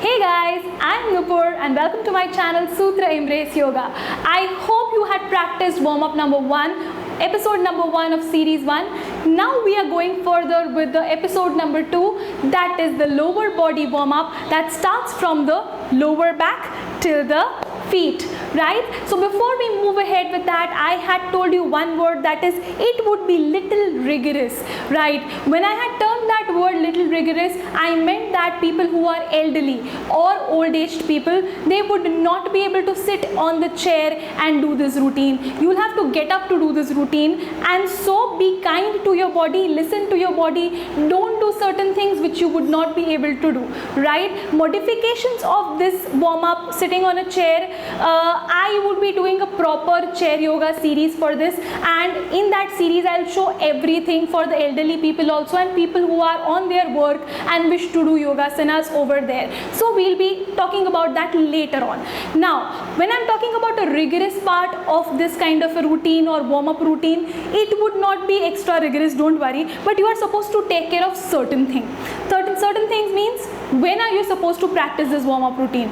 Hey guys, I'm Nupur and welcome to my channel Sutra Embrace Yoga. I hope you had practiced warm-up number 1, episode number 1 of series 1. Now we are going further with the episode number 2, that is the lower body warm-up that starts from the lower back till the feet, right? So before we move ahead with that, I had told you one word, that is it would be little rigorous, right? When I had termed that word little rigorous, I meant that people who are elderly or old aged people, they would not be able to sit on the chair and do this routine. You will have to get up to do this routine, and so be kind to your body, listen to your body, don't do certain things which you would not be able to do, right? Modifications of this warm up sitting on a chair, I would be doing a proper chair yoga series for this, and in that series I'll show everything for the elderly people also and people who are on their work and wish to do yogasanas over there. So we'll be talking about that later on. Now when I'm talking about a rigorous part of this kind of a routine or warm-up routine, it would not be extra rigorous, don't worry, but you are supposed to take care of certain things. Certain things means, when are you supposed to practice this warm-up routine?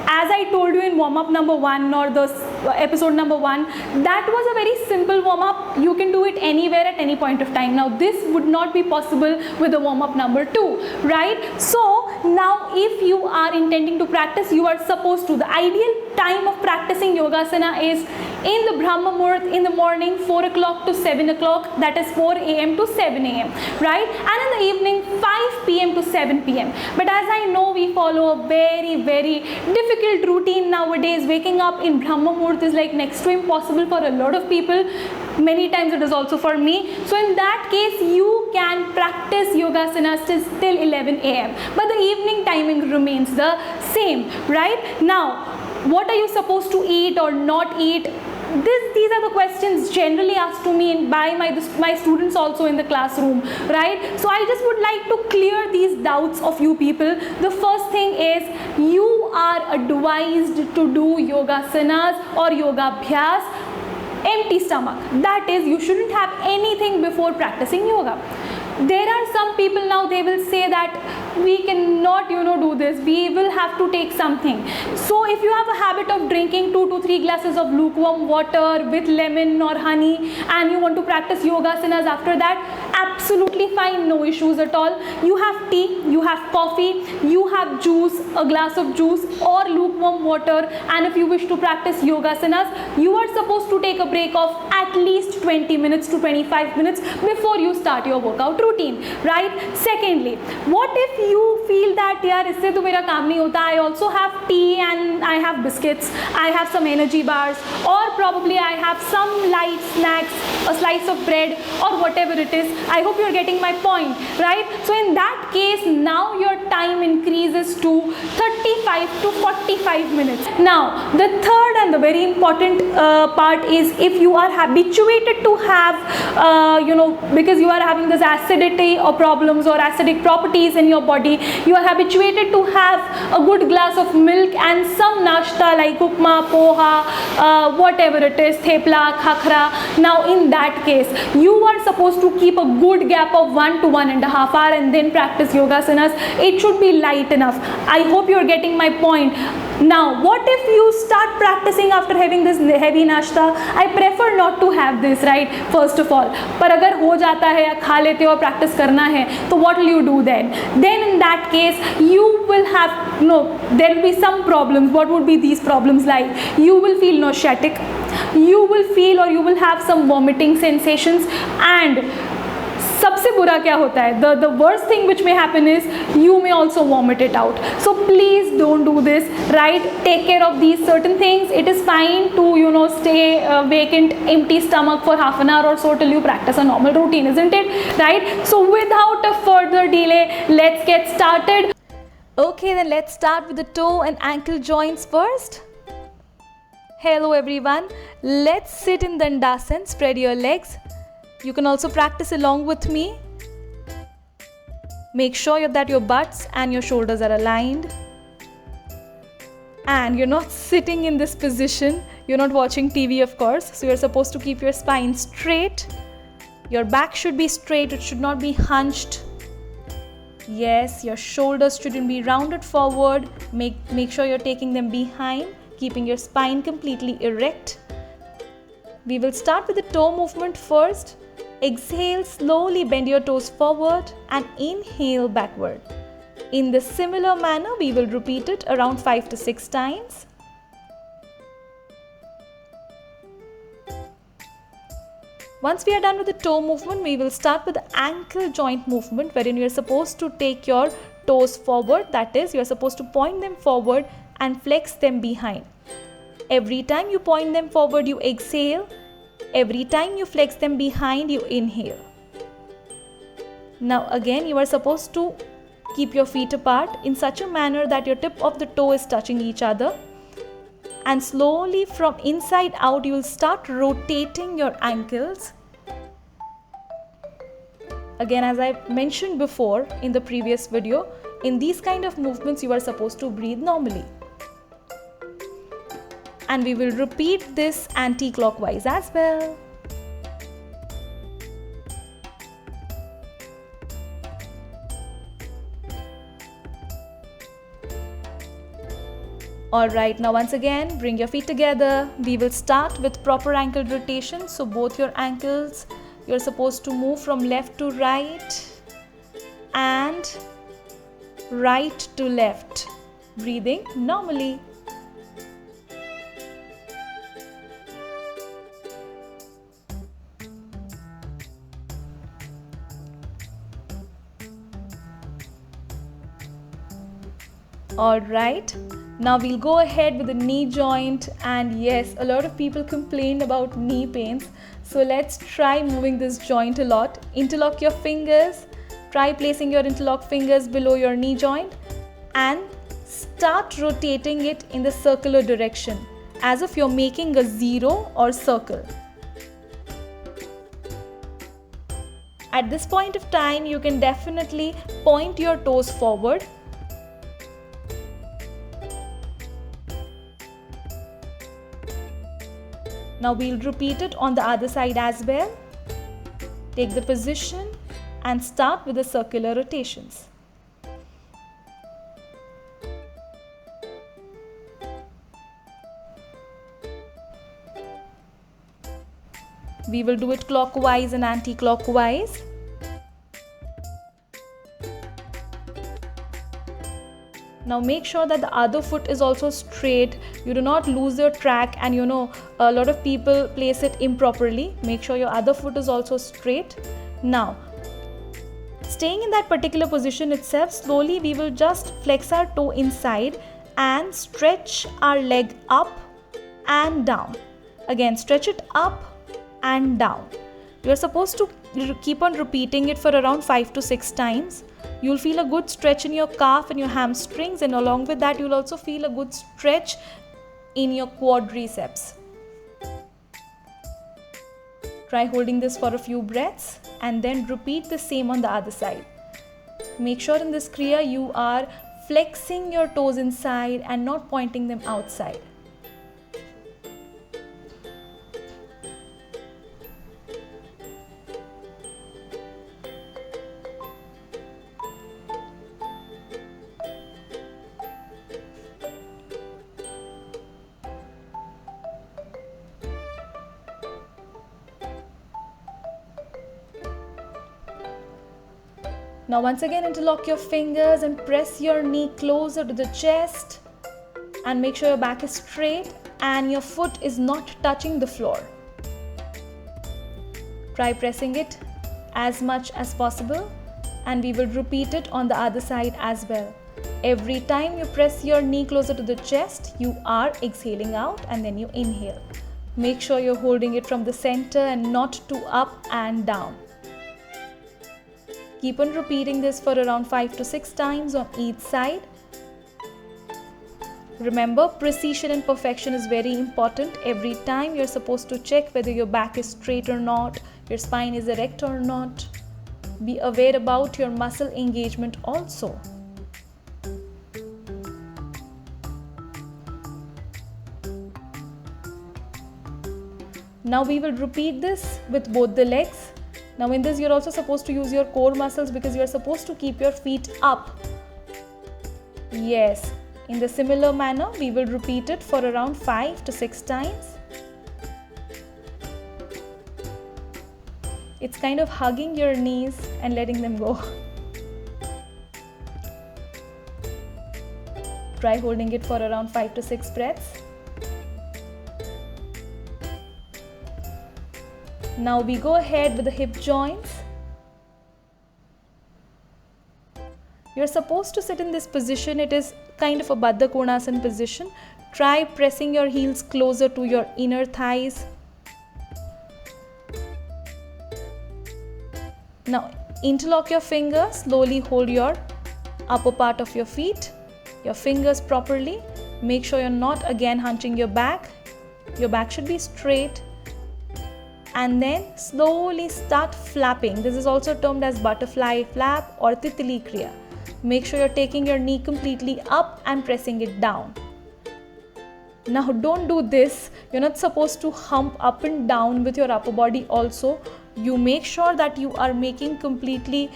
As I told you in warm-up number 1 or the episode number 1, that was a very simple warm-up. You can do it anywhere at any point of time. Now this would not be possible with the warm-up number 2, right? So now if you are intending to practice, you are supposed to, the ideal time of practicing yogasana is in the Brahma Muhurat in the morning, 4 o'clock to 7 o'clock, that is 4 a.m. to 7 a.m, right? And in the evening, 5 p.m. to 7 p.m. But as I know, we follow a very difficult routine nowadays. Waking up in Brahma Muhurat is like next to impossible for a lot of people. Many times it is also for me. So in that case, you can practice yogasanas till 11 a.m. But the evening timing remains the same, right? Now, what are you supposed to eat or not eat? These are the questions generally asked to me by my students also in the classroom, right? So I just would like to clear these doubts of you people. The first thing is, you are advised to do yogasanas or yoga abhyas empty stomach. That is, you shouldn't have anything before practicing yoga. There are some people now, they will say that we cannot do this, we will have to take something. So if you have a habit of drinking 2 to 3 glasses of lukewarm water with lemon or honey and you want to practice yogasanas after that, absolutely fine, no issues at all. You have tea, you have coffee, you have juice, a glass of juice or lukewarm water, and if you wish to practice yogasanas, you are supposed to take a break of at least 20 minutes to 25 minutes before you start your workout routine, right? Secondly, what if you feel that yaar isse to mera kaam nahi hota, I also have tea and I have biscuits, I have some energy bars, or probably I have some light snacks, a slice of bread or whatever it is. I hope you're getting my point, right? So in that case, now your time increases to 35 to 45 minutes. Now the third and the very important part is, if you are habituated to have because you are having this acidity or problems or acidic properties in your body, you are habituated to have a good glass of milk and some nashta like upma, poha, whatever it is, thepla, khakra. Now in that case, you are supposed to keep a good gap of 1 to 1.5 hours and then practice yogasanas. It should be light enough. I hope you are getting my point. Now what if you start practicing after having this heavy nashta? I prefer not to have this, right, first of all. पर अगर हो जाता है या खा लेते हो और practice करना है, तो what will you do then? Then in that case, you will have, there will be some problems. What would be these problems like? You will feel nauseatic, you will feel or you will have some vomiting sensations, and सबसे बुरा क्या होता है, the worst thing which may happen is you may also vomit it out. So please don't do this, right? Take care of these certain things. It is fine to stay vacant, empty stomach for half an hour or so till you practice a normal routine, isn't it? Right? So without a further delay, let's get started. Okay, then let's start with the toe and ankle joints first. Hello everyone, let's sit in Dandasana, spread your legs. You can also practice along with me. Make sure that your butts and your shoulders are aligned. And you're not sitting in this position. You're not watching TV, of course. So you're supposed to keep your spine straight. Your back should be straight. It should not be hunched. Yes, your shoulders shouldn't be rounded forward. Make sure you're taking them behind, keeping your spine completely erect. We will start with the toe movement first. Exhale, slowly bend your toes forward and inhale backward. In the similar manner, we will repeat it around 5 to 6 times. Once we are done with the toe movement, we will start with the ankle joint movement, wherein you are supposed to take your toes forward. That is, you are supposed to point them forward and flex them behind. Every time you point them forward, you exhale. Every time you flex them behind, you inhale. Now again, you are supposed to keep your feet apart in such a manner that your tip of the toe is touching each other. And slowly from inside out, you will start rotating your ankles. Again, as I mentioned before in the previous video, in these kind of movements, you are supposed to breathe normally. And we will repeat this anti-clockwise as well. Alright, now once again, bring your feet together. We will start with proper ankle rotation. So both your ankles, you're supposed to move from left to right and right to left, breathing normally. Alright, now we'll go ahead with the knee joint, and yes, a lot of people complained about knee pains. So let's try moving this joint a lot. Interlock your fingers, try placing your interlocked fingers below your knee joint and start rotating it in the circular direction as if you're making a zero or circle. At this point of time, you can definitely point your toes forward. Now we'll repeat it on the other side as well. Take the position and start with the circular rotations. We will do it clockwise and anti-clockwise. Now make sure that the other foot is also straight. You do not lose your track, and a lot of people place it improperly. Make sure your other foot is also straight. Now, staying in that particular position itself, slowly we will just flex our toe inside and stretch our leg up and down. Again, stretch it up and down. You are supposed to keep on repeating it for around 5 to 6 times. You'll feel a good stretch in your calf and your hamstrings, and along with that, you'll also feel a good stretch in your quadriceps. Try holding this for a few breaths and then repeat the same on the other side. Make sure in this Kriya you are flexing your toes inside and not pointing them outside. Now once again, interlock your fingers and press your knee closer to the chest and make sure your back is straight and your foot is not touching the floor. Try pressing it as much as possible, and we will repeat it on the other side as well. Every time you press your knee closer to the chest, you are exhaling out and then you inhale. Make sure you're holding it from the center and not to up and down. Keep on repeating this for around 5 to 6 times on each side. Remember, precision and perfection is very important. Every time you're supposed to check whether your back is straight or not, your spine is erect or not. Be aware about your muscle engagement also. Now we will repeat this with both the legs. Now in this, you're also supposed to use your core muscles because you're supposed to keep your feet up. Yes, in the similar manner, we will repeat it for around 5 to 6 times. It's kind of hugging your knees and letting them go. Try holding it for around 5 to 6 breaths. Now we go ahead with the hip joints. You're supposed to sit in this position. It is kind of a Baddha Konasana position. Try pressing your heels closer to your inner thighs. Now interlock your fingers. Slowly hold your upper part of your feet, your fingers properly. Make sure you're not again hunching your back. Your back should be straight. And then slowly start flapping. This is also termed as butterfly flap or Titli Kriya. Make sure you're taking your knee completely up and pressing it down. Now don't do this. You're not supposed to hump up and down with your upper body also. You make sure that you are making completely,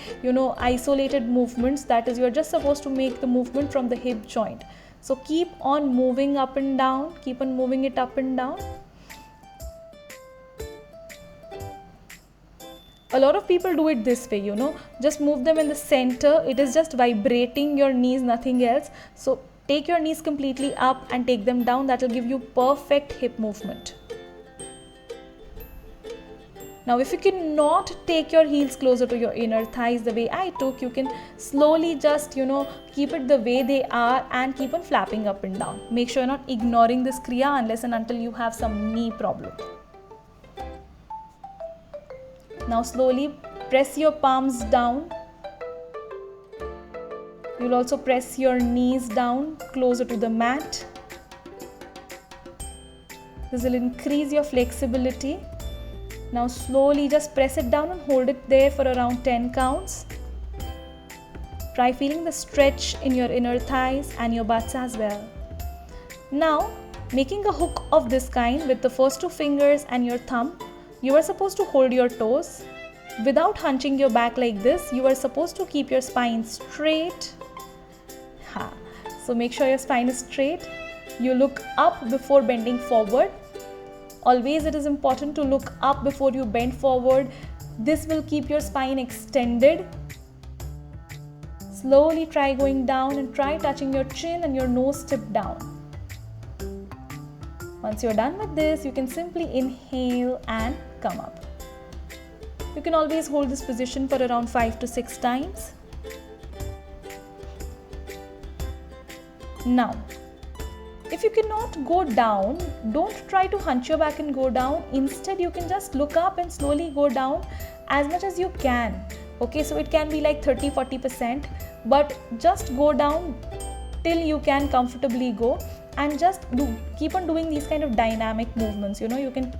isolated movements. That is, you're just supposed to make the movement from the hip joint. So keep on moving up and down. Keep on moving it up and down. A lot of people do it this way, just move them in the center. It is just vibrating your knees, nothing else. So take your knees completely up and take them down. That will give you perfect hip movement. Now if you cannot take your heels closer to your inner thighs the way I took, you can slowly just, keep it the way they are and keep on flapping up and down. Make sure you're not ignoring this kriya unless and until you have some knee problem. Now slowly press your palms down. You'll also press your knees down closer to the mat. This will increase your flexibility. Now slowly just press it down and hold it there for around 10 counts. Try feeling the stretch in your inner thighs and your butts as well. Now making a hook of this kind with the first 2 fingers and your thumb, you are supposed to hold your toes. Without hunching your back like this, you are supposed to keep your spine straight. So make sure your spine is straight. You look up before bending forward. Always it is important to look up before you bend forward. This will keep your spine extended. Slowly try going down and try touching your chin and your nose tip down. Once you're done with this, you can simply inhale and come up. You can always hold this position for around 5 to 6 times. Now, if you cannot go down, don't try to hunch your back and go down. Instead, you can just look up and slowly go down as much as you can. Okay, so it can be like 30-40%, but just go down till you can comfortably go. And just keep on doing these kind of dynamic movements. You can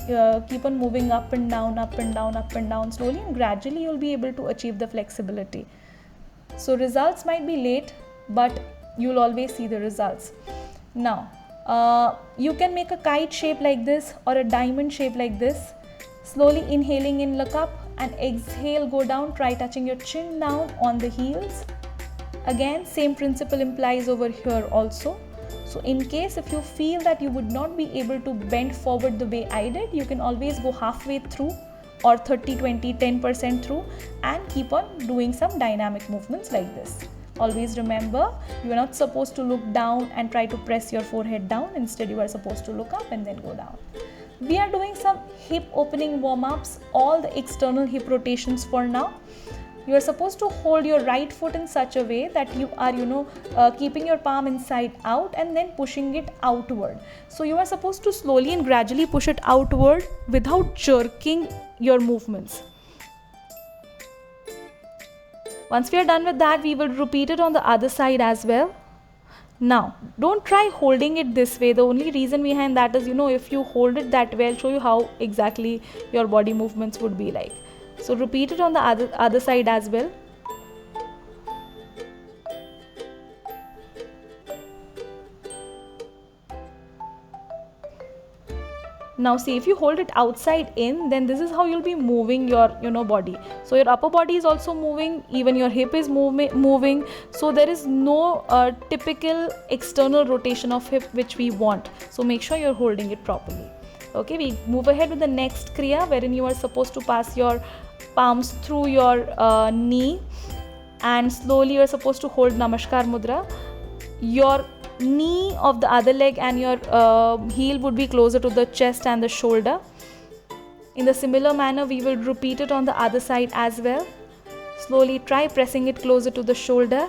keep on moving up and down, up and down, up and down slowly, and gradually you'll be able to achieve the flexibility. So results might be late, but you'll always see the results. Now, you can make a kite shape like this or a diamond shape like this. Slowly inhaling in, look up, and exhale, go down. Try touching your chin down on the heels. Again, same principle implies over here also. So in case if you feel that you would not be able to bend forward the way I did, you can always go halfway through or 30, 20, 10% through and keep on doing some dynamic movements like this. Always remember, you are not supposed to look down and try to press your forehead down. Instead, you are supposed to look up and then go down. We are doing some hip opening warm-ups, all the external hip rotations for now. You are supposed to hold your right foot in such a way that you are, keeping your palm inside out and then pushing it outward. So you are supposed to slowly and gradually push it outward without jerking your movements. Once we are done with that, we will repeat it on the other side as well. Now, don't try holding it this way. The only reason behind that is, if you hold it that way, I'll show you how exactly your body movements would be like. So repeat it on the other side as well. Now see, if you hold it outside in, then this is how you'll be moving your body. So your upper body is also moving, even your hip is moving. So there is no typical external rotation of hip which we want. So make sure you're holding it properly. Okay, we move ahead with the next kriya, wherein you are supposed to pass your palms through your knee, and slowly you are supposed to hold Namaskar Mudra. Your knee of the other leg and your heel would be closer to the chest and the shoulder. In the similar manner, we will repeat it on the other side as well. Slowly try pressing it closer to the shoulder.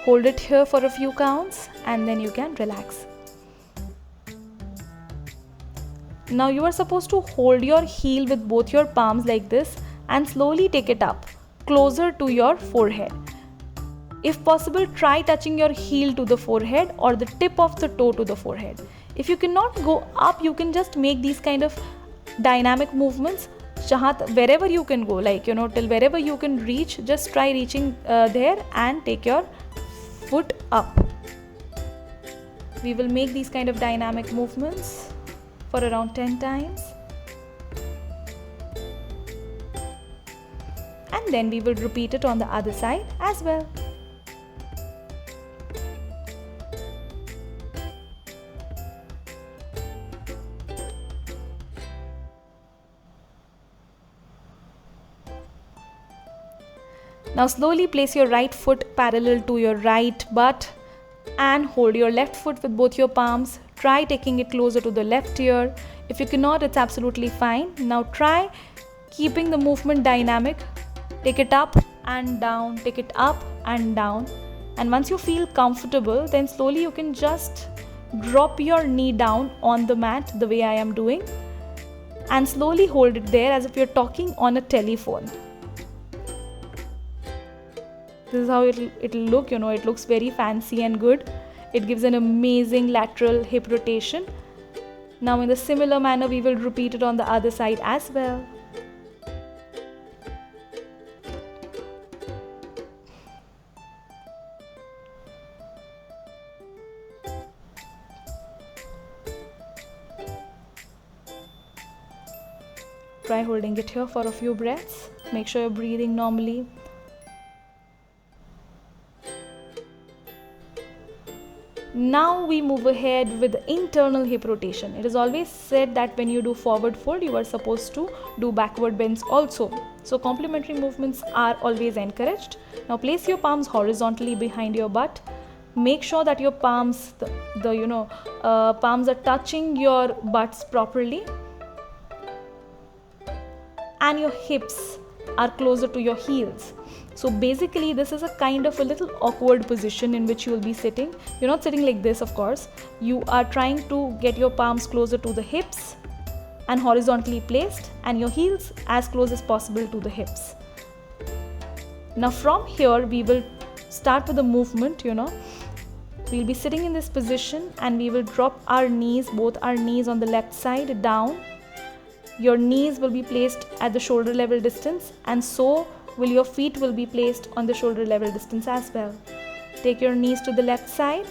Hold it here for a few counts and then you can relax. Now you are supposed to hold your heel with both your palms like this and slowly take it up closer to your forehead. If possible, try touching your heel to the forehead or the tip of the toe to the forehead. If you cannot go up, you can just make these kind of dynamic movements. Wherever you can go, like till wherever you can reach, just try reaching there and take your foot up. We will make these kind of dynamic movements for around 10 times. And then we will repeat it on the other side as well. Now slowly place your right foot parallel to your right butt and hold your left foot with both your palms. Try taking it closer to the left ear. If you cannot, it's absolutely fine. Now try keeping the movement dynamic. Take it up and down, take it up and down. And once you feel comfortable, then slowly you can just drop your knee down on the mat the way I am doing and slowly hold it there as if you're talking on a telephone. This is how it'll look, it looks very fancy and good. It gives an amazing lateral hip rotation. Now in the similar manner, we will repeat it on the other side as well. Try holding it here for a few breaths. Make sure you're breathing normally. Now we move ahead with the internal hip rotation. It is always said that when you do forward fold, you are supposed to do backward bends also. So complementary movements are always encouraged. Now place your palms horizontally behind your butt. Make sure that your palms, palms are touching your butts properly, and your hips are closer to your heels. So basically this is a kind of a little awkward position in which you will be sitting. You're not sitting like this, of course. You are trying to get your palms closer to the hips and horizontally placed, and your heels as close as possible to the hips. Now from here we will start with the movement, We'll be sitting in this position and we will drop our knees, both our knees on the left side down. Your knees will be placed at the shoulder level distance, and so will your feet will be placed on the shoulder level distance as well. Take your knees to the left side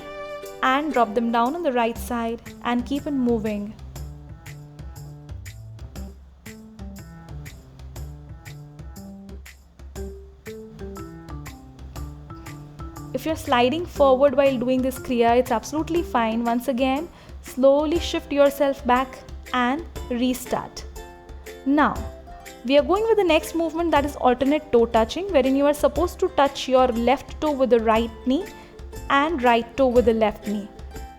and drop them down on the right side and keep on moving. If you're sliding forward while doing this kriya, it's absolutely fine. Once again, slowly shift yourself back and restart. Now, we are going with the next movement, that is alternate toe touching, wherein you are supposed to touch your left toe with the right knee and right toe with the left knee.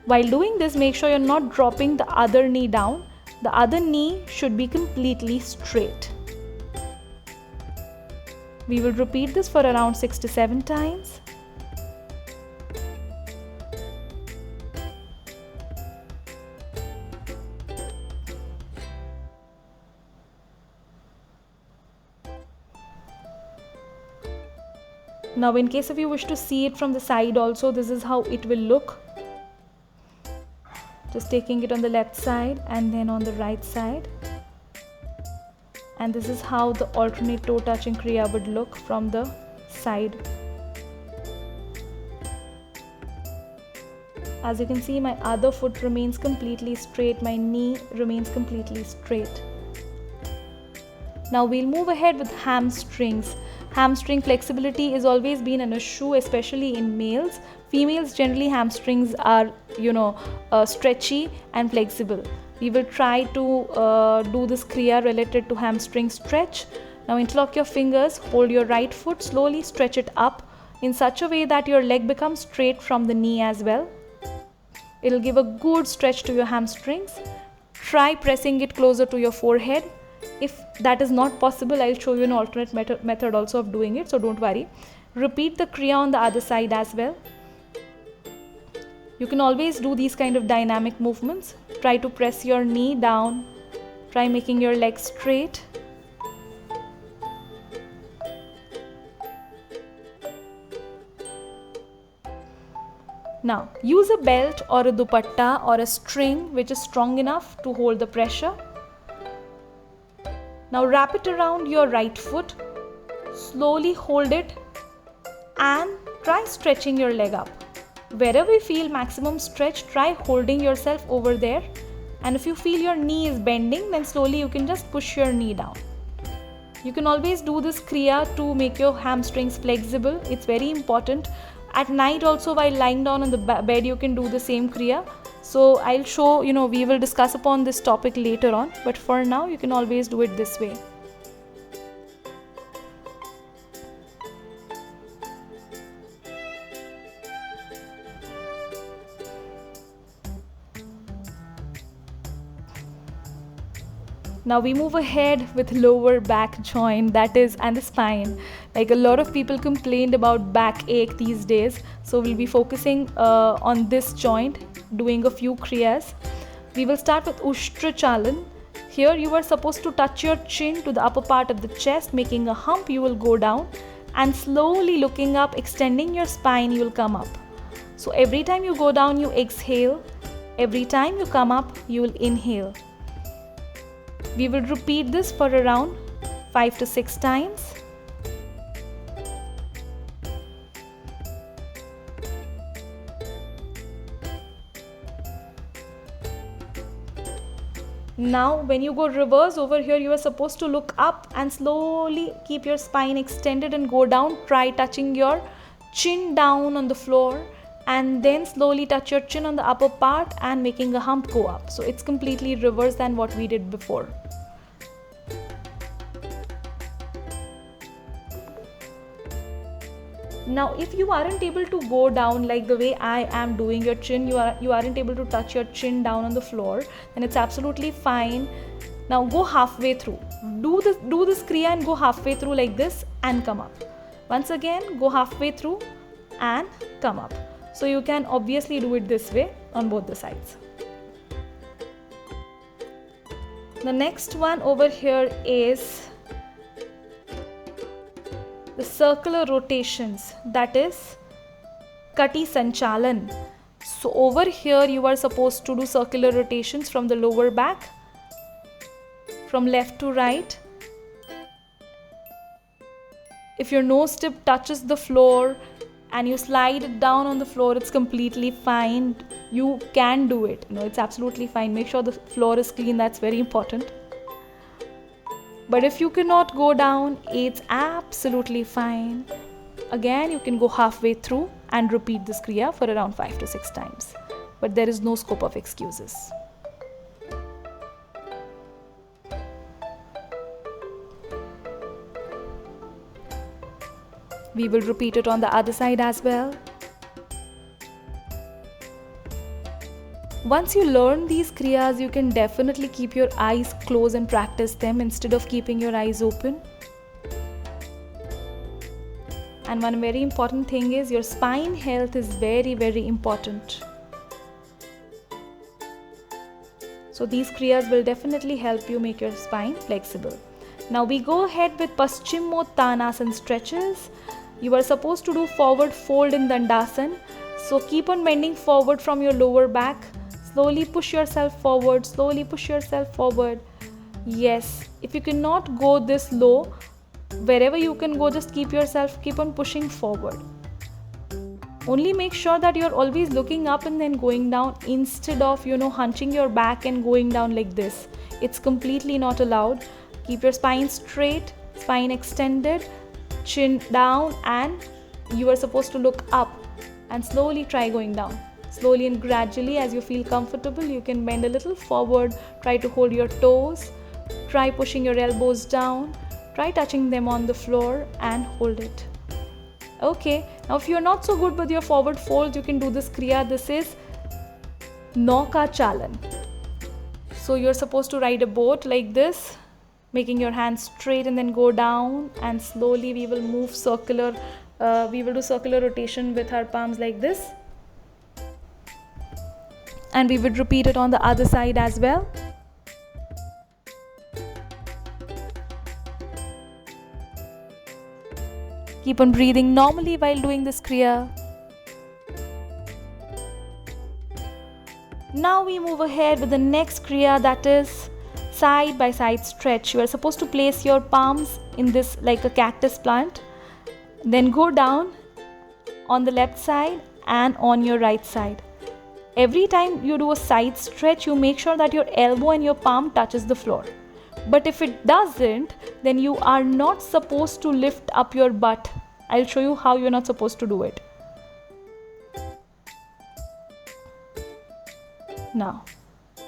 While doing this, make sure you're not dropping the other knee down. The other knee should be completely straight. We will repeat this for around 6 to 7 times. Now in case if you wish to see it from the side also, this is how it will look. Just taking it on the left side and then on the right side. And this is how the alternate toe touching kriya would look from the side. As you can see, my other foot remains completely straight, my knee remains completely straight. Now we'll move ahead with hamstrings. Hamstring flexibility has always been an issue, especially in males. Females generally hamstrings are, stretchy and flexible. We will try to do this kriya related to hamstring stretch. Now interlock your fingers, hold your right foot, slowly stretch it up in such a way that your leg becomes straight from the knee as well. It'll give a good stretch to your hamstrings. Try pressing it closer to your forehead. If that is not possible, I'll show you an alternate method also of doing it, so don't worry. Repeat the kriya on the other side as well. You can always do these kind of dynamic movements. Try to press your knee down. Try making your leg straight. Now, use a belt or a dupatta or a string which is strong enough to hold the pressure. Now wrap it around your right foot, slowly hold it and try stretching your leg up. Wherever you feel maximum stretch, try holding yourself over there, and if you feel your knee is bending, then slowly you can just push your knee down. You can always do this kriya to make your hamstrings flexible. It's very important. At night also, while lying down on the bed, you can do the same kriya. So I'll show, we will discuss upon this topic later on, but for now you can always do it this way. Now we move ahead with lower back joint, and the spine. Like a lot of people complained about backache these days, so we'll be focusing on this joint, doing a few kriyas. We will start with Ushtra Chalan. Here you are supposed to touch your chin to the upper part of the chest, making a hump. You will go down and slowly looking up, extending your spine, you will come up. So every time you go down, you exhale. Every time you come up, you will inhale. We will repeat this for around 5 to 6 times. Now when you go reverse over here, you are supposed to look up and slowly keep your spine extended and go down. Try touching your chin down on the floor and then slowly touch your chin on the upper part and making a hump go up. So it's completely reverse than what we did before. Now if you aren't able to go down like the way I am doing your chin, you aren't able to touch your chin down on the floor, then it's absolutely fine. Now go halfway through. Do this kriya and go halfway through like this and come up. Once again, go halfway through and come up. So you can obviously do it this way on both the sides. The next one over here is the circular rotations, that is Kati Sanchalan. So over here you are supposed to do circular rotations from the lower back, from left to right. If your nose tip touches the floor and you slide it down on the floor, it's completely fine. You can do it. It's absolutely fine. Make sure the floor is clean. That's very important. But if you cannot go down, it's absolutely fine. Again, you can go halfway through and repeat this kriya for around 5 to 6 times. But there is no scope of excuses. We will repeat it on the other side as well. Once you learn these kriyas, you can definitely keep your eyes closed and practice them instead of keeping your eyes open. And one very important thing is your spine health is very, very important. So these kriyas will definitely help you make your spine flexible. Now we go ahead with Paschimottanasana stretches. You are supposed to do forward fold in Dandasana. So keep on bending forward from your lower back. Slowly push yourself forward, slowly push yourself forward. Yes, if you cannot go this low, wherever you can go, just keep on pushing forward. Only make sure that you're always looking up and then going down instead of, hunching your back and going down like this. It's completely not allowed. Keep your spine straight, spine extended, chin down, and you are supposed to look up and slowly try going down. Slowly and gradually, as you feel comfortable, you can bend a little forward, try to hold your toes, try pushing your elbows down, try touching them on the floor and hold it. Okay, now if you're not so good with your forward folds, you can do this kriya. This is Nauka Chalan. So you're supposed to ride a boat like this, making your hands straight and then go down, and slowly we will move circular. We will do circular rotation with our palms like this. And we would repeat it on the other side as well. Keep on breathing normally while doing this kriya. Now we move ahead with the next kriya, that is side by side stretch. You are supposed to place your palms in this like a cactus plant. Then go down on the left side and on your right side. Every time you do a side stretch, you make sure that your elbow and your palm touches the floor. But if it doesn't, then you are not supposed to lift up your butt. I'll show you how you're not supposed to do it. Now,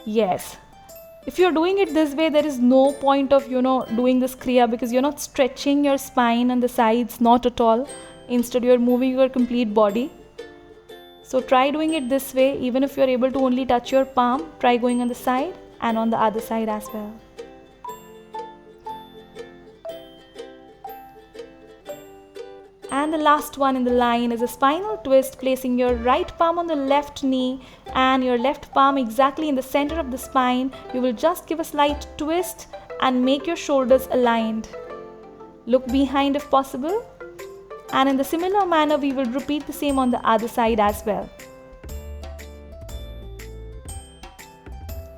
yes, if you're doing it this way, there is no point of, doing this kriya, because you're not stretching your spine and the sides, not at all. Instead, you're moving your complete body. So try doing it this way. Even if you're able to only touch your palm, try going on the side and on the other side as well. And the last one in the line is a spinal twist, placing your right palm on the left knee and your left palm exactly in the center of the spine. You will just give a slight twist and make your shoulders aligned. Look behind if possible. And in the similar manner, we will repeat the same on the other side as well.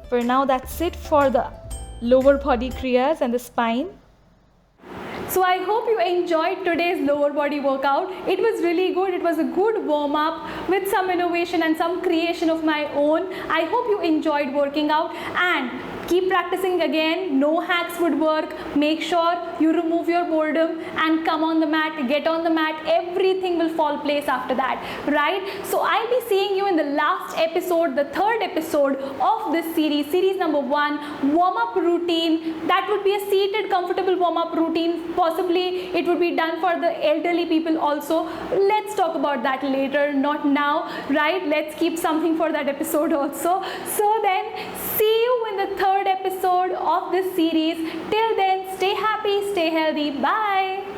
For now, that's it for the lower body kriyas and the spine. So I hope you enjoyed today's lower body workout. It was really good. It was a good warm up with some innovation and some creation of my own. I hope you enjoyed working out, and keep practicing again. No hacks would work. Make sure you remove your boredom and come on the mat, get on the mat. Everything will fall place after that, right? So I'll be seeing you in the last episode, the third episode of this series number 1, warm-up routine. That would be a seated, comfortable warm-up routine. Possibly it would be done for the elderly people also. Let's talk about that later, not now, right? Let's keep something for that episode also. So then, see you in the third episode of this series. Till then, stay happy, stay healthy. Bye.